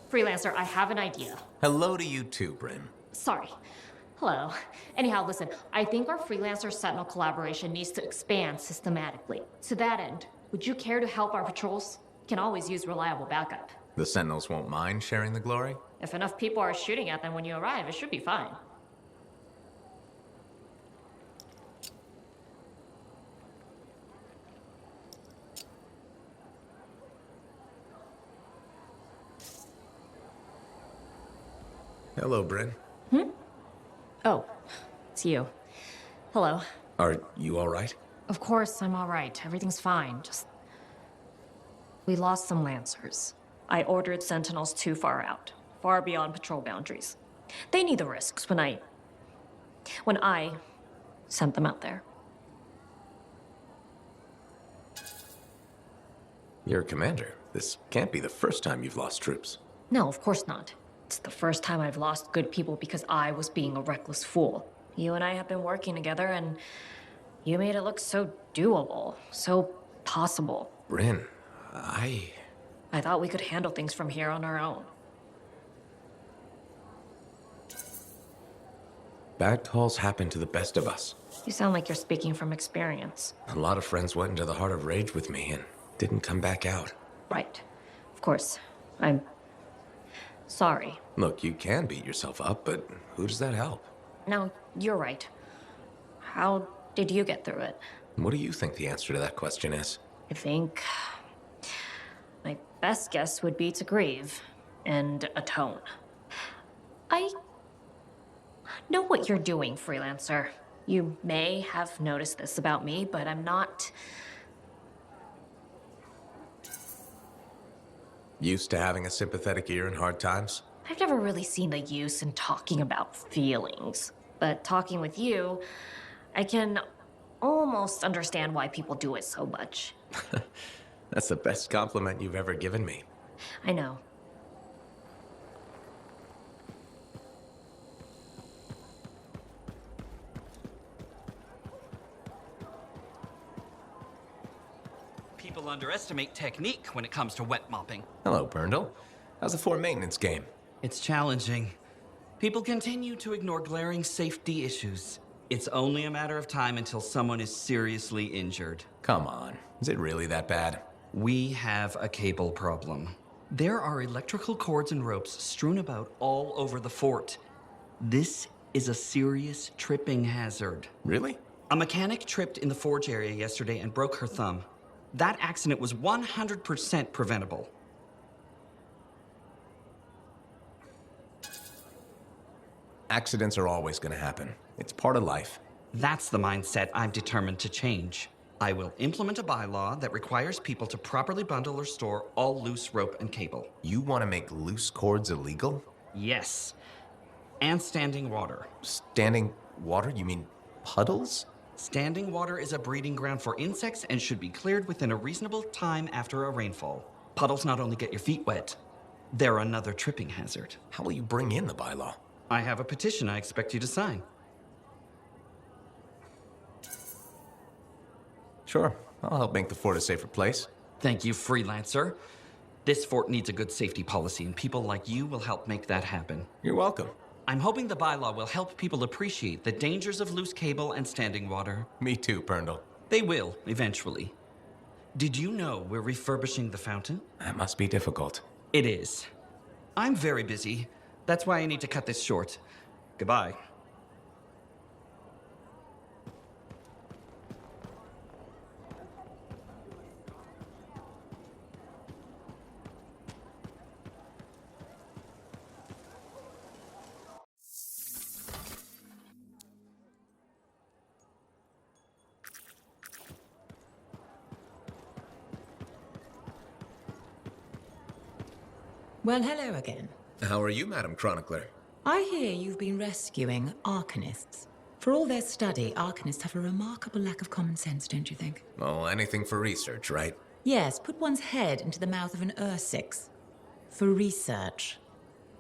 Freelancer, I have an idea. Hello to you too, Bryn. Sorry. Hello. Anyhow, listen, I think our Freelancer Sentinel collaboration needs to expand systematically. To that end, would you care to help our patrols? Can always use reliable backup. The Sentinels won't mind sharing the glory? If enough people are shooting at them when you arrive, it should be fine. Hello, Bryn. Oh, it's you. Hello. Are you all right? Of course, I'm all right. Everything's fine. Just... we lost some Lancers. I ordered Sentinels too far out, far beyond patrol boundaries. They need the risks when I sent them out there. You're a commander. This can't be the first time you've lost troops. No, of course not. It's the first time I've lost good people because I was being a reckless fool. You and I have been working together, and you made it look so doable, so possible. Bryn, I thought we could handle things from here on our own. Bad calls happen to the best of us. You sound like you're speaking from experience. A lot of friends went into the heart of rage with me and didn't come back out. Right. Of course. I'm sorry. Look, you can beat yourself up, but who does that help? No, you're right. How did you get through it? What do you think the answer to that question is? I think my best guess would be to grieve and atone. I know what you're doing, Freelancer. You may have noticed this about me, but I'm not used to having a sympathetic ear in hard times? I've never really seen the use in talking about feelings. But talking with you, I can almost understand why people do it so much. That's the best compliment you've ever given me. I know. People underestimate technique when it comes to wet mopping. Hello, Burndle. How's the fort maintenance game? It's challenging. People continue to ignore glaring safety issues. It's only a matter of time until someone is seriously injured. Come on. Is it really that bad? We have a cable problem. There are electrical cords and ropes strewn about all over the fort. This is a serious tripping hazard. Really? A mechanic tripped in the forge area yesterday and broke her thumb. That accident was 100% preventable. Accidents are always going to happen. It's part of life. That's the mindset I'm determined to change. I will implement a bylaw that requires people to properly bundle or store all loose rope and cable. You want to make loose cords illegal? Yes. And standing water. Standing water? You mean puddles? Standing water is a breeding ground for insects and should be cleared within a reasonable time after a rainfall. Puddles not only get your feet wet, they're another tripping hazard. How will you bring in the bylaw? I have a petition I expect you to sign. Sure. I'll help make the fort a safer place. Thank you, Freelancer. This fort needs a good safety policy, and people like you will help make that happen. You're welcome. I'm hoping the bylaw will help people appreciate the dangers of loose cable and standing water. Me too, Burndle. They will, eventually. Did you know we're refurbishing the fountain? That must be difficult. It is. I'm very busy. That's why I need to cut this short. Goodbye. Well, hello again. How are you, Madam Chronicler? I hear you've been rescuing Arcanists. For all their study, Arcanists have a remarkable lack of common sense, don't you think? Oh, anything for research, right? Yes, put one's head into the mouth of an Ursix. For research.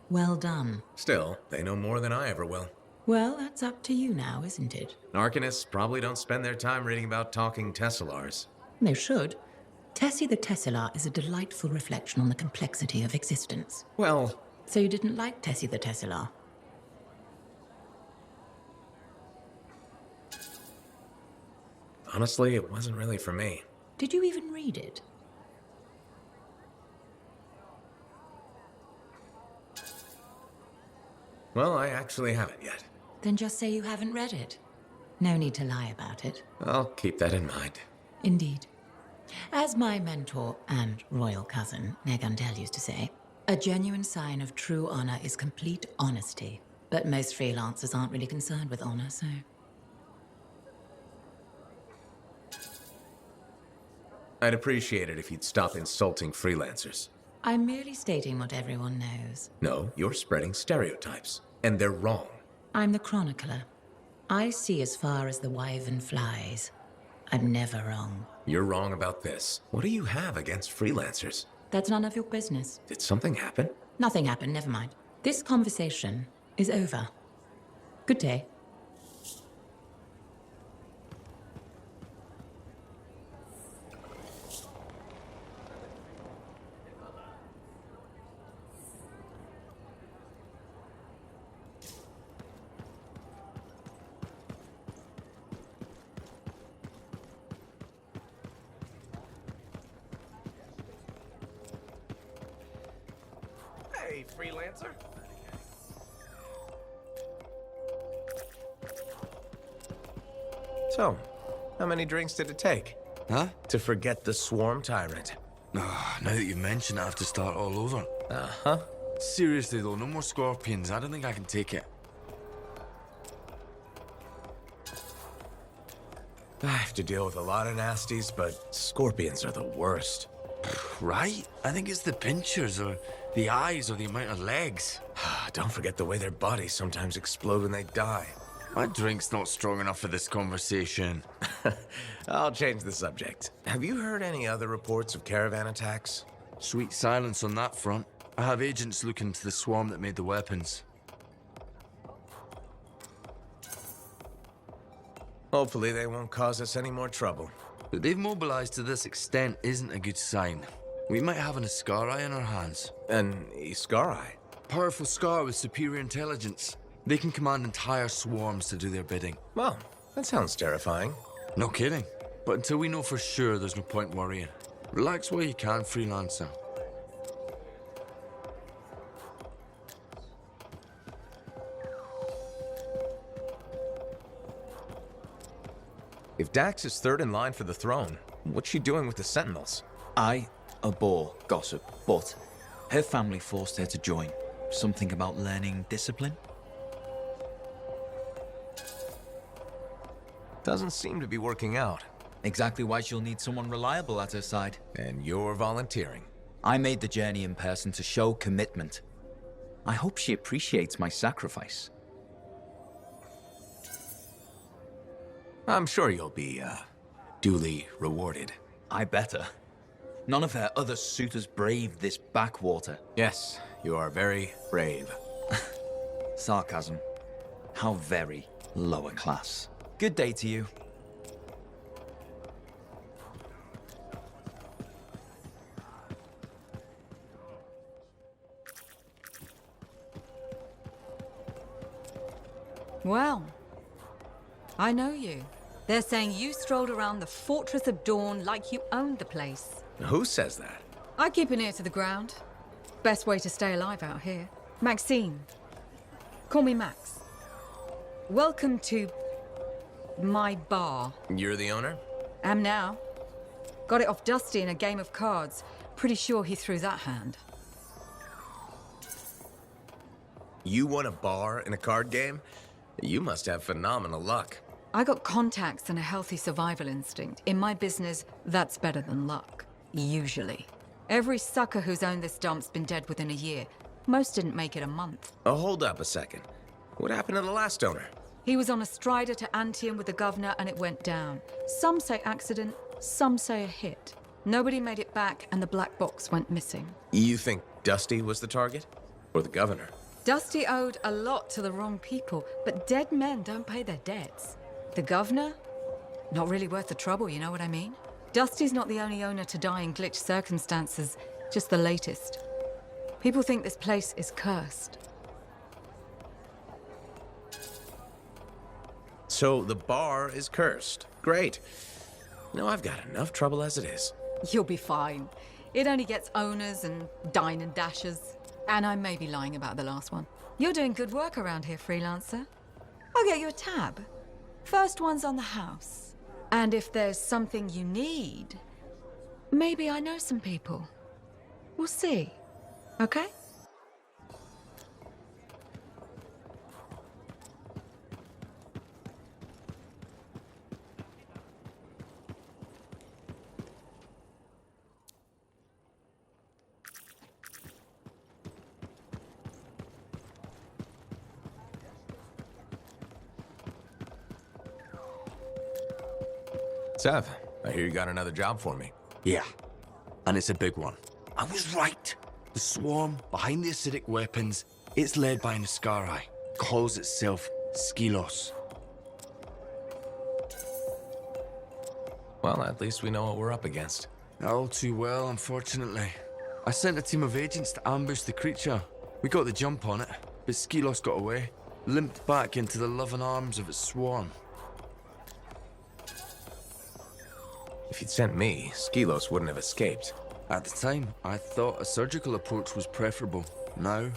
Well done. Still, they know more than I ever will. Well, that's up to you now, isn't it? Arcanists probably don't spend their time reading about talking Tesselars. They should. Tessie the Tesselar is a delightful reflection on the complexity of existence. Well, So you didn't like Tessie the Tesselar? honestly, it wasn't really for me. Did you even read it? Well, I actually haven't yet. Then just say you haven't read it. No need to lie about it. I'll keep that in mind. Indeed. As my mentor and royal cousin, Negandel, used to say, a genuine sign of true honor is complete honesty. But most freelancers aren't really concerned with honor, so... I'd appreciate it if you'd stop insulting freelancers. I'm merely stating what everyone knows. No, you're spreading stereotypes, and they're wrong. I'm the chronicler. I see as far as the wyvern flies. I'm never wrong. You're wrong about this. What do you have against freelancers? That's none of your business. Did something happen? Nothing happened, never mind. This conversation is over. Good day. Hey, freelancer. So, how many drinks did it take? Huh? To forget the swarm tyrant? Now that you mention it, I have to start all over. Uh-huh. Seriously though, no more scorpions. I don't think I can take it. I have to deal with a lot of nasties, but scorpions are the worst. Right? I think it's the pinchers, or the eyes, or the amount of legs. Don't forget the way their bodies sometimes explode when they die. My drink's not strong enough for this conversation. I'll change the subject. Have you heard any other reports of caravan attacks? Sweet silence on that front. I have agents looking into the swarm that made the weapons. Hopefully they won't cause us any more trouble. But they've mobilized to this extent isn't a good sign. We might have an Ascarai in our hands. An Iskarai? Powerful Scar with superior intelligence. They can command entire swarms to do their bidding. Well, that sounds terrifying. No kidding. But until we know for sure, there's no point worrying. Relax while you can, freelancer. If Dax is third in line for the throne, what's she doing with the Sentinels? I abhor gossip, but her family forced her to join. Something about learning discipline? Doesn't seem to be working out. Exactly why she'll need someone reliable at her side. And you're volunteering. I made the journey in person to show commitment. I hope she appreciates my sacrifice. I'm sure you'll be, duly rewarded. I better. None of her other suitors braved this backwater. Yes, you are very brave. Sarcasm. How very lower class. Good day to you. Well, I know you. They're saying you strolled around the Fortress of Dawn like you owned the place. Who says that? I keep an ear to the ground. Best way to stay alive out here. Maxine. Call me Max. Welcome to my bar. You're the owner? Am now. Got it off Dusty in a game of cards. Pretty sure he threw that hand. You won a bar in a card game? You must have phenomenal luck. I got contacts and a healthy survival instinct. In my business, that's better than luck. Usually. Every sucker who's owned this dump's been dead within a year. Most didn't make it a month. Oh, hold up a second. What happened to the last owner? He was on a strider to Anthem with the governor and it went down. Some say accident, some say a hit. Nobody made it back and the black box went missing. You think Dusty was the target? Or the governor? Dusty owed a lot to the wrong people, but dead men don't pay their debts. The governor? Not really worth the trouble, you know what I mean? Dusty's not the only owner to die in glitch circumstances, just the latest. People think this place is cursed. So the bar is cursed. Great. No, I've got enough trouble as it is. You'll be fine. It only gets owners and dine and dashers. And I may be lying about the last one. You're doing good work around here, freelancer. I'll get you a tab. First one's on the house. And if there's something you need, maybe I know some people. We'll see. Okay? Sev, I hear you got another job for me. Yeah, and it's a big one. I was right. The swarm behind the acidic weapons, it's led by an Ascarai. Calls itself Skilos. Well, at least we know what we're up against. All too well, unfortunately. I sent a team of agents to ambush the creature. We got the jump on it, but Skilos got away, limped back into the loving arms of its swarm. If you'd sent me, Skilos wouldn't have escaped. At the time, I thought a surgical approach was preferable. Now,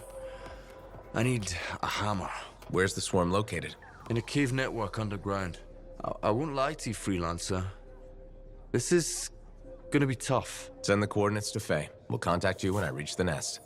I need a hammer. Where's the swarm located? In a cave network underground. I won't lie to you, freelancer. This is gonna be tough. Send the coordinates to Faye. We'll contact you when I reach the nest.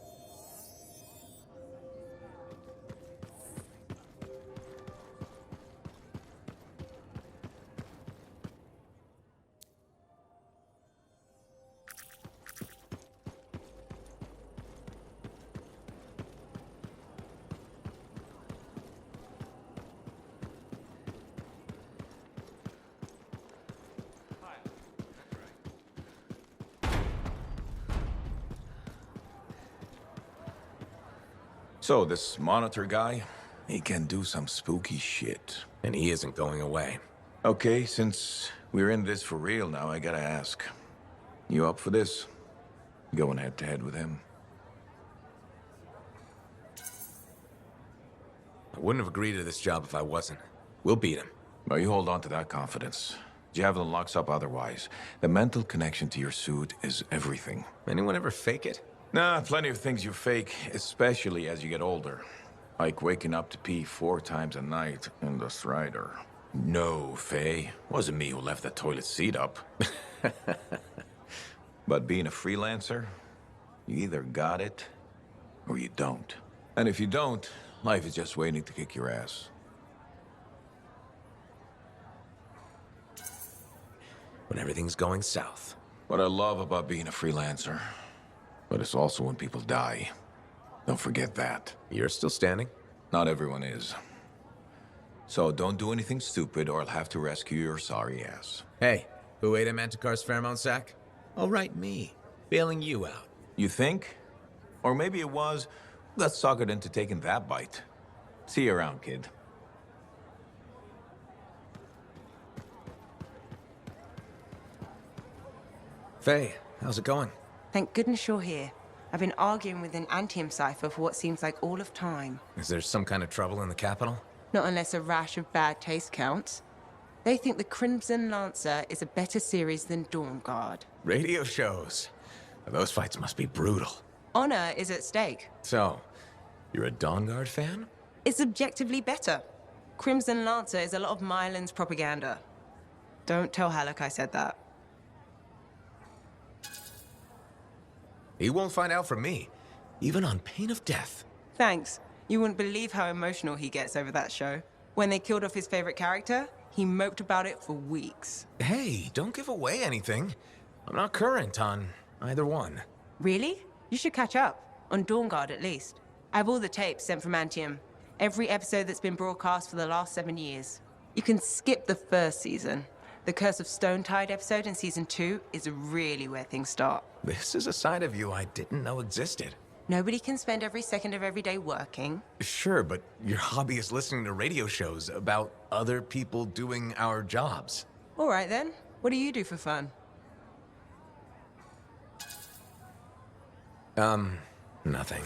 So, this monitor guy, he can do some spooky shit. And he isn't going away. Okay, since we're in this for real now, I gotta ask. You up for this? Going head to head with him? I wouldn't have agreed to this job if I wasn't. We'll beat him. Well, you hold on to that confidence. Javelin locks up otherwise. The mental connection to your suit is everything. Anyone ever fake it? Nah, plenty of things you fake, especially as you get older. Like waking up to pee 4 times a night in the Strider. No, Faye. Wasn't me who left the toilet seat up. But being a freelancer, you either got it or you don't. And if you don't, life is just waiting to kick your ass. When everything's going south. What I love about being a freelancer, but it's also when people die. Don't forget that. You're still standing? Not everyone is. So don't do anything stupid or I'll have to rescue your sorry ass. Hey, who ate a Manticore's pheromone sack? Oh, right, me. Bailing you out. You think? Or maybe it was that suckered into taking that bite. See you around, kid. Faye, how's it going? Thank goodness you're here. I've been arguing with an Anthem cipher for what seems like all of time. Is there some kind of trouble in the capital? Not unless a rash of bad taste counts. They think the Crimson Lancer is a better series than Dawn Guard. Radio shows. Those fights must be brutal. Honor is at stake. So, you're a Dawn Guard fan? It's objectively better. Crimson Lancer is a lot of Mylan's propaganda. Don't tell Halleck I said that. He won't find out from me, even on pain of death. Thanks. You wouldn't believe how emotional he gets over that show. When they killed off his favorite character, he moped about it for weeks. Hey, don't give away anything. I'm not current on either one. Really? You should catch up. On Dawn Guard, at least. I have all the tapes sent from Anthem. Every episode that's been broadcast for the last 7 years. You can skip the first season. The Curse of Stone Tide episode in season 2 is really where things start. This is a side of you I didn't know existed. Nobody can spend every second of every day working. Sure, but your hobby is listening to radio shows about other people doing our jobs. All right then. What do you do for fun? Nothing.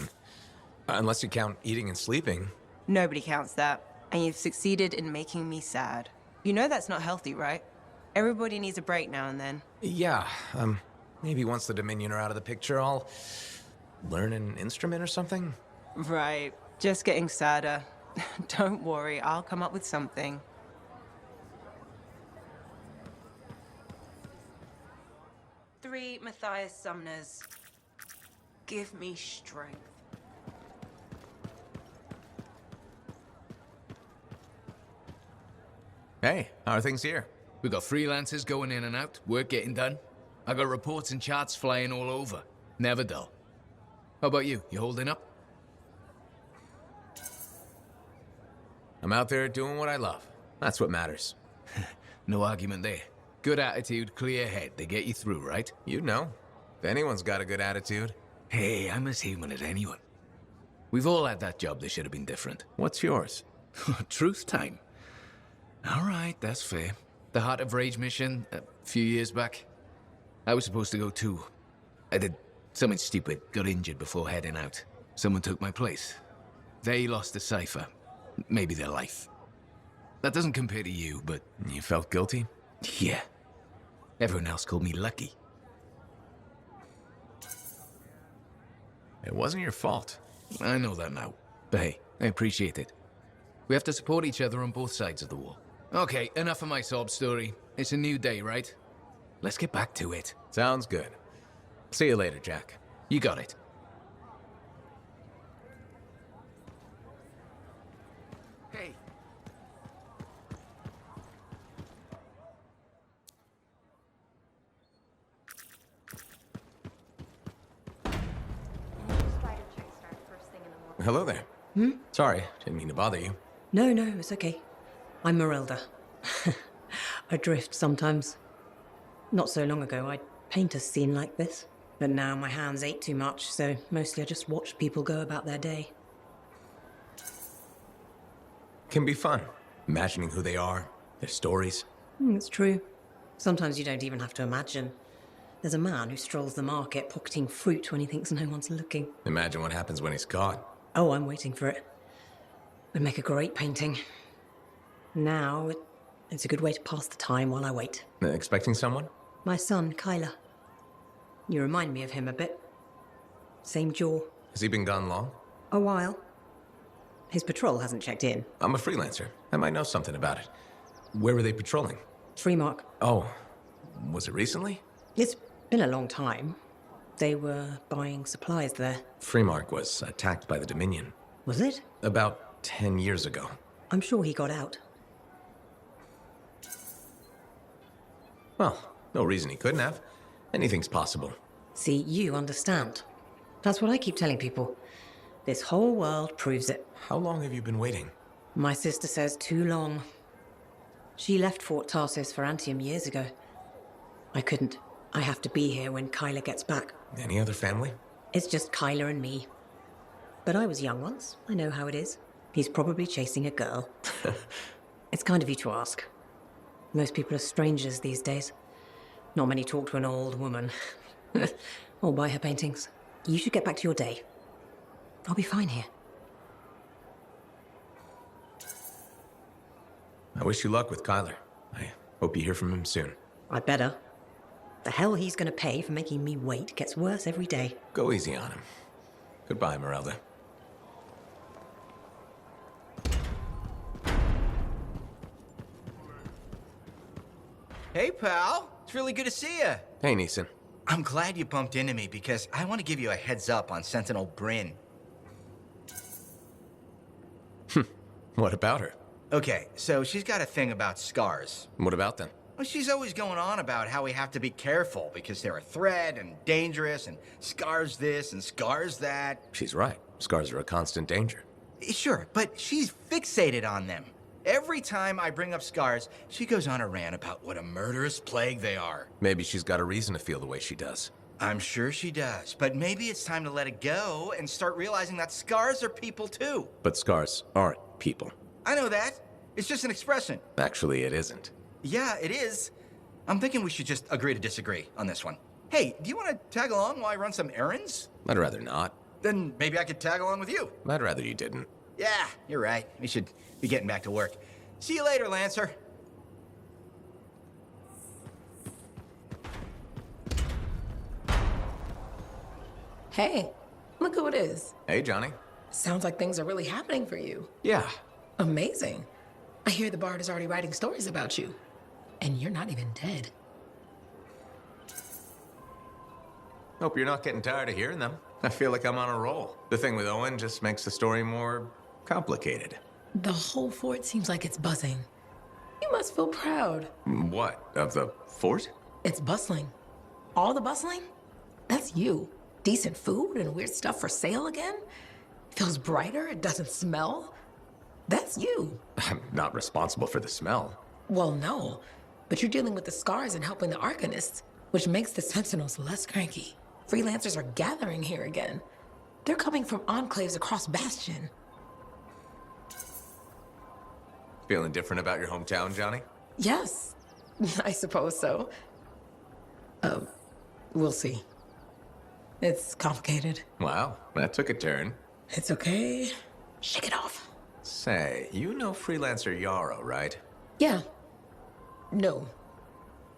Unless you count eating and sleeping. Nobody counts that. And you've succeeded in making me sad. You know that's not healthy, right? Everybody needs a break now and then. Yeah, maybe once the Dominion are out of the picture, I'll learn an instrument or something? Right. Just getting sadder. Don't worry, I'll come up with something. Three Matthias Sumners. Give me strength. Hey, how are things here? We got freelancers going in and out, work getting done. I got reports and charts flying all over. Never dull. How about you? You holding up? I'm out there doing what I love. That's what matters. No argument there. Good attitude, clear head. They get you through, right? You know. If anyone's got a good attitude. Hey, I'm as human as anyone. We've all had that job that should have been different. What's yours? Truth time. All right, that's fair. The Heart of Rage mission, a few years back. I was supposed to go too. I did something stupid, got injured before heading out. Someone took my place. They lost the cipher. Maybe their life. That doesn't compare to you, but... You felt guilty? Yeah. Everyone else called me lucky. It wasn't your fault. I know that now. But hey, I appreciate it. We have to support each other on both sides of the war. Okay, enough of my sob story. It's a new day, right? Let's get back to it. Sounds good. See you later, Jack. You got it. Hey. Hello there. Sorry, didn't mean to bother you. No, it's okay. I'm Merelda. I drift sometimes. Not so long ago, I'd paint a scene like this. But now my hands ache too much, so mostly I just watch people go about their day. Can be fun. Imagining who they are, their stories. It's true. Sometimes you don't even have to imagine. There's a man who strolls the market pocketing fruit when he thinks no one's looking. Imagine what happens when he's caught. Oh, I'm waiting for it. Would make a great painting. Now, it's a good way to pass the time while I wait. Expecting someone? My son, Kyler. You remind me of him a bit. Same jaw. Has he been gone long? A while. His patrol hasn't checked in. I'm a freelancer. I might know something about it. Where were they patrolling? Freemark. Oh, was it recently? It's been a long time. They were buying supplies there. Freemark was attacked by the Dominion. Was it? About 10 years ago. I'm sure he got out. Well, no reason he couldn't have. Anything's possible. See, you understand. That's what I keep telling people. This whole world proves it. How long have you been waiting? My sister says too long. She left Fort Tarsis for Anthem years ago. I couldn't. I have to be here when Kyler gets back. Any other family? It's just Kyler and me. But I was young once. I know how it is. He's probably chasing a girl. It's kind of you to ask. Most people are strangers these days. Not many talk to an old woman. Or buy her paintings. You should get back to your day. I'll be fine here. I wish you luck with Kyler. I hope you hear from him soon. I'd better. The hell he's gonna pay for making me wait gets worse every day. Go easy on him. Goodbye, Merelda. Hey, pal. It's really good to see you. Hey, Neeson. I'm glad you bumped into me because I want to give you a heads up on Sentinel Bryn. What about her? Okay, so she's got a thing about scars. What about them? Well, she's always going on about how we have to be careful because they're a threat and dangerous and scars this and scars that. She's right. Scars are a constant danger. Sure, but she's fixated on them. Every time I bring up scars, she goes on a rant about what a murderous plague they are. Maybe she's got a reason to feel the way she does. I'm sure she does, but maybe it's time to let it go and start realizing that scars are people too. But scars aren't people. I know that. It's just an expression. Actually, it isn't. Yeah, it is. I'm thinking we should just agree to disagree on this one. Hey, do you want to tag along while I run some errands? I'd rather not. Then maybe I could tag along with you. I'd rather you didn't. Yeah, you're right. We should be getting back to work. See you later, Lancer. Hey, look who it is. Hey, Johnny. Sounds like things are really happening for you. Yeah. Amazing. I hear the Bard is already writing stories about you. And you're not even dead. Hope you're not getting tired of hearing them. I feel like I'm on a roll. The thing with Owen just makes the story more complicated. The whole fort seems like it's buzzing. You must feel proud. What? Of the fort? It's bustling. All the bustling? That's you. Decent food and weird stuff for sale again? Feels brighter, it doesn't smell. That's you. I'm not responsible for the smell. Well, no. But you're dealing with the scars and helping the Arcanists, which makes the Sentinels less cranky. Freelancers are gathering here again. They're coming from enclaves across Bastion. Feeling different about your hometown, Johnny? Yes, I suppose so. We'll see. It's complicated. Wow, that took a turn. It's okay. Shake it off. Say, you know freelancer Yarrow, right? Yeah. No.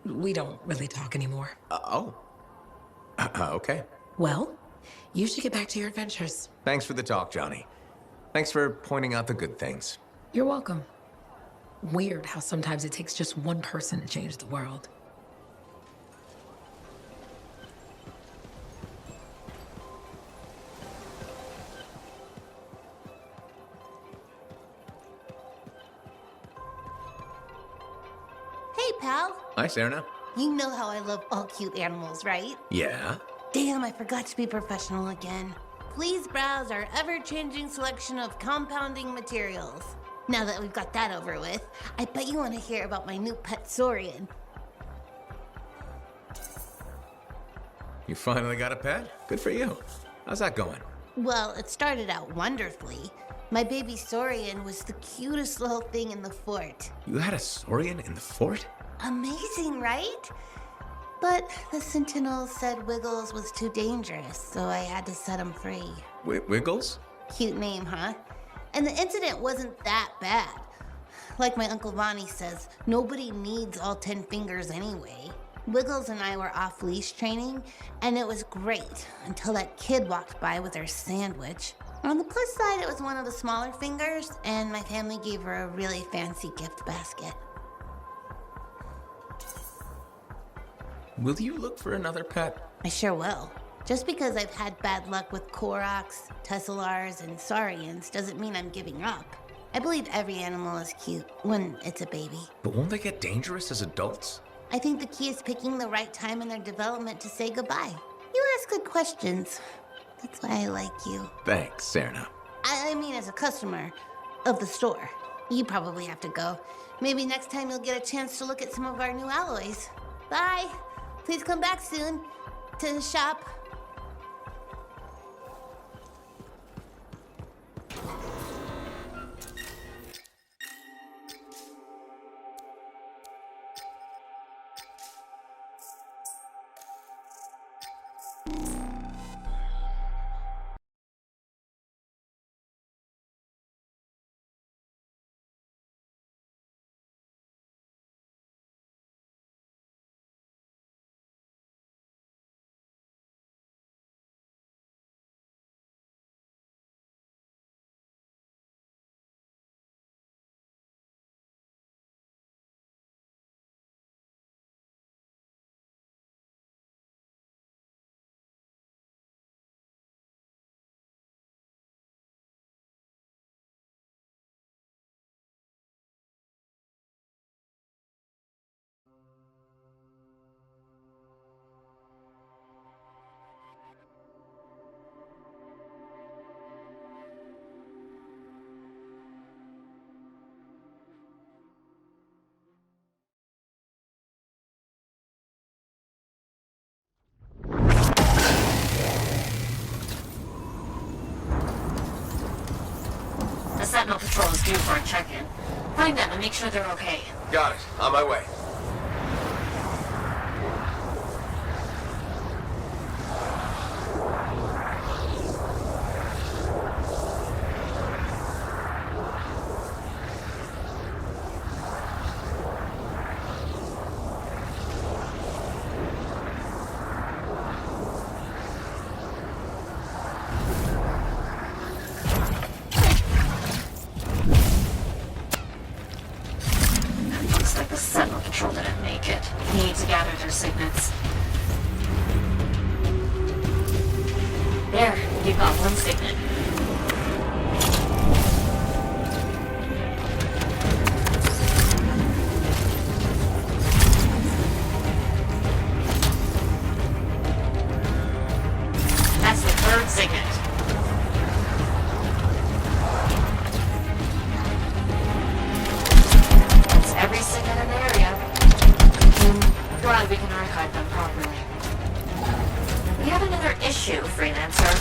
We don't really talk anymore. Okay. Well, you should get back to your adventures. Thanks for the talk, Johnny. Thanks for pointing out the good things. You're welcome. Weird how sometimes it takes just one person to change the world. Hey, pal. Hi, Serena. You know how I love all cute animals, right? Yeah? Damn, I forgot to be professional again. Please browse our ever-changing selection of compounding materials. Now that we've got that over with, I bet you want to hear about my new pet Saurian. You finally got a pet? Good for you. How's that going? Well, it started out wonderfully. My baby Saurian was the cutest little thing in the fort. You had a Saurian in the fort? Amazing, right? But the Sentinels said Wiggles was too dangerous, so I had to set him free. Wiggles? Cute name, huh? And the incident wasn't that bad. Like my Uncle Vonnie says, nobody needs all 10 fingers anyway. Wiggles and I were off-leash training, and it was great until that kid walked by with her sandwich. On the plus side, it was one of the smaller fingers, and my family gave her a really fancy gift basket. Will you look for another pet? I sure will. Just because I've had bad luck with Koroks, Tesselars, and Saurians doesn't mean I'm giving up. I believe every animal is cute when it's a baby. But won't they get dangerous as adults? I think the key is picking the right time in their development to say goodbye. You ask good questions. That's why I like you. Thanks, Serena. I mean as a customer of the store. You probably have to go. Maybe next time you'll get a chance to look at some of our new alloys. Bye. Please come back soon to the shop. The Sentinel Patrol is due for a check-in. Find them and make sure they're okay. Got it. On my way. coordinates. There, you've got one signet. That's the third signet. That's every signet in the area. Glad we can archive them properly. We have another issue, Freelancer.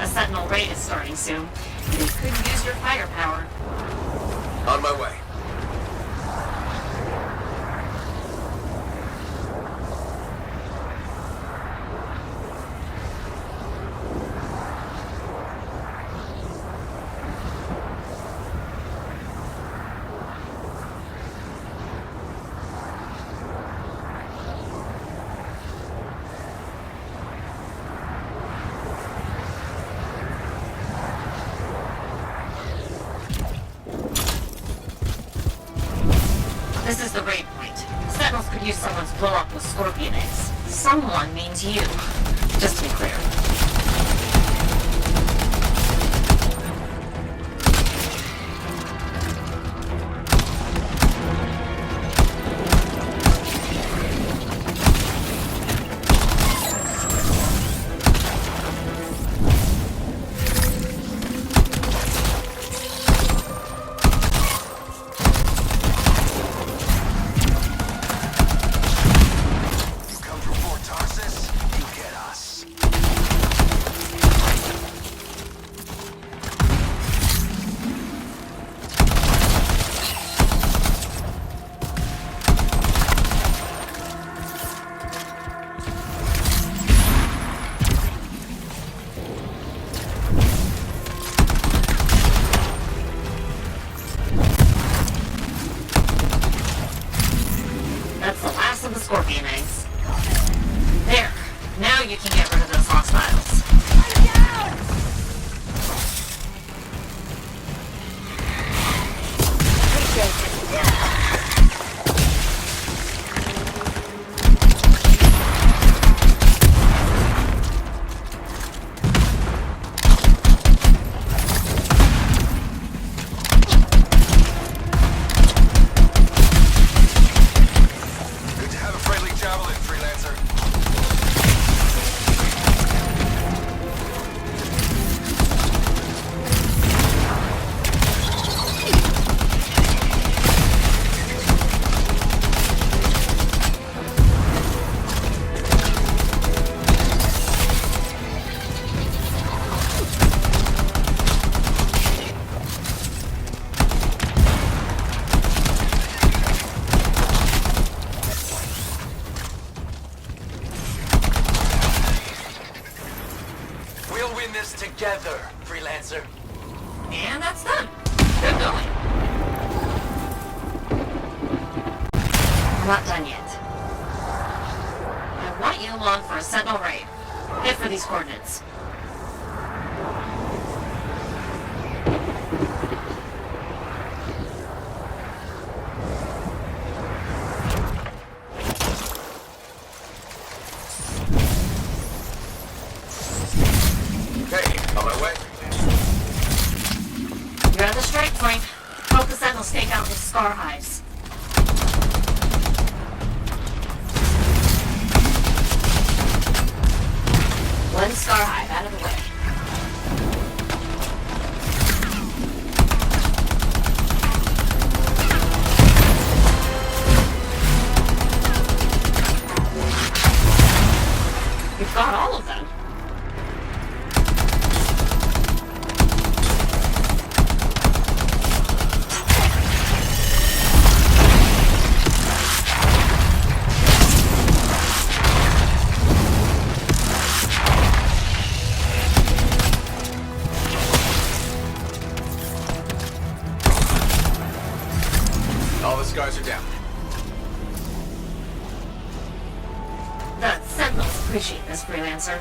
A Sentinel raid is starting soon. You could use your firepower. On my way. This is the raid point. Sentinels could use someone's blow up with scorpion eggs. Someone means you. Just to be clear. That's the last of the scorpion eggs. There. Now you can get rid of those hostiles. Good to have a friendly javelin, Freelancer. We'll win this together, Freelancer. And that's done. Good going. We're not done yet. I want you along for a Sentinel raid. Hit for these coordinates. Okay, on my way. You're at the strike point. Hope the Sentinels stake out the scar hives. One scar hive out of the way. You've got all of them. All the scars are down. The Sentinels appreciate this, Freelancer.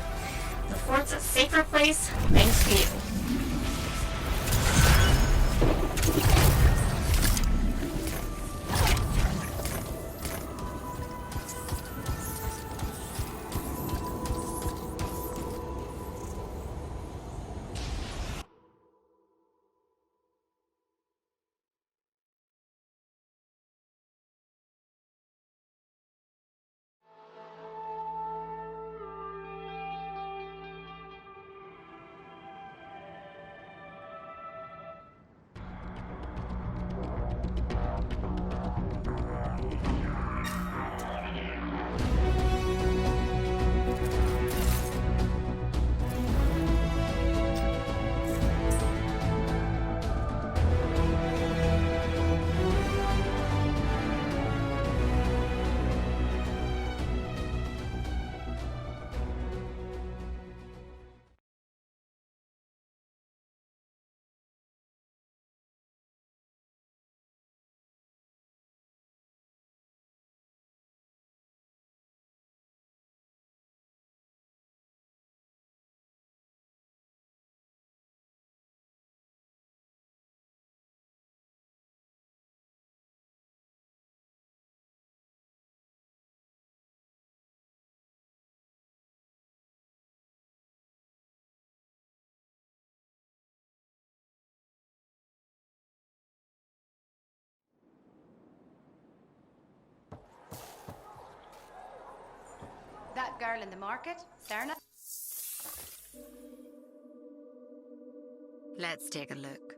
The fort's a safer place thanks to you. girl in the market, Sarna? Let's take a look.